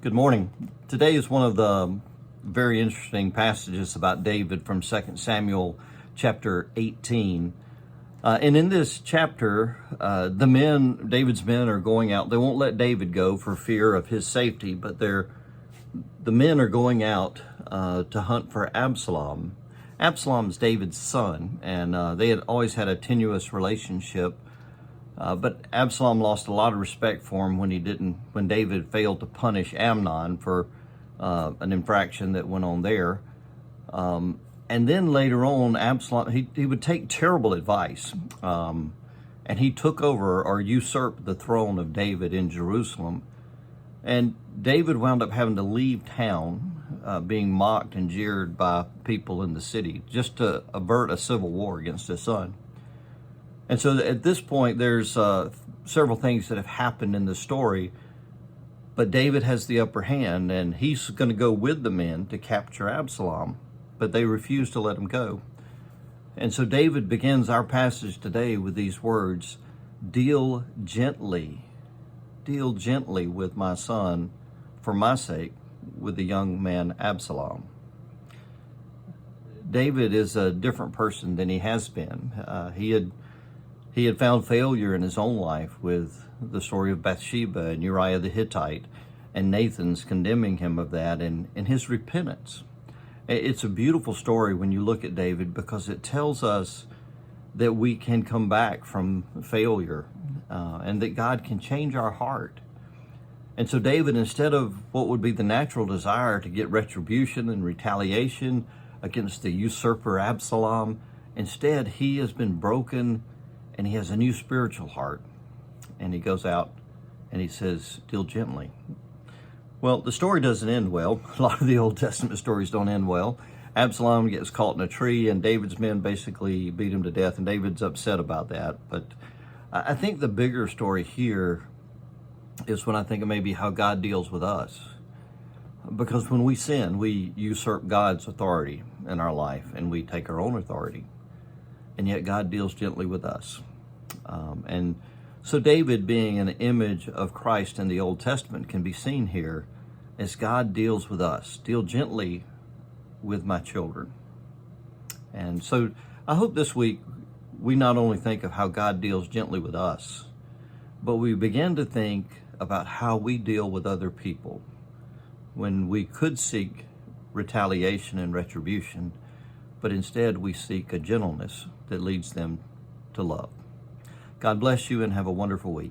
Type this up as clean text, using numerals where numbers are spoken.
Good morning. Today is one of the very interesting passages about David from 2 Samuel chapter 18. And in this chapter, David's men are going out. They won't let David go for fear of his safety, but the men are going out to hunt for Absalom. Absalom's David's son, and they had always had a tenuous relationship. But Absalom lost a lot of respect for him when David failed to punish Amnon for an infraction that went on there. And then later on, Absalom, he would take terrible advice. And he took over or usurped the throne of David in Jerusalem. And David wound up having to leave town, being mocked and jeered by people in the city just to avert a civil war against his son. And so at this point, there's several things that have happened in the story, but David has the upper hand, and he's going to go with the men to capture Absalom, but they refuse to let him go. And so David begins our passage today with these words, deal gently with my son for my sake, with the young man Absalom. David is a different person than he has been. He had found failure in his own life with the story of Bathsheba and Uriah the Hittite, and Nathan's condemning him of that, and his repentance. It's a beautiful story when you look at David, because it tells us that we can come back from failure and that God can change our heart. And so David, instead of what would be the natural desire to get retribution and retaliation against the usurper Absalom, instead he has been broken and he has a new spiritual heart. And he goes out and he says, deal gently. Well, the story doesn't end well. A lot of the Old Testament stories don't end well. Absalom gets caught in a tree, and David's men basically beat him to death, and David's upset about that. But I think the bigger story here is when I think of maybe how God deals with us. Because when we sin, we usurp God's authority in our life, and we take our own authority. And yet God deals gently with us. And so David, being an image of Christ in the Old Testament, can be seen here as God deals with us. Deal gently with my children. And so I hope this week we not only think of how God deals gently with us, but we begin to think about how we deal with other people when we could seek retaliation and retribution, but instead we seek a gentleness that leads them to love. God bless you and have a wonderful week.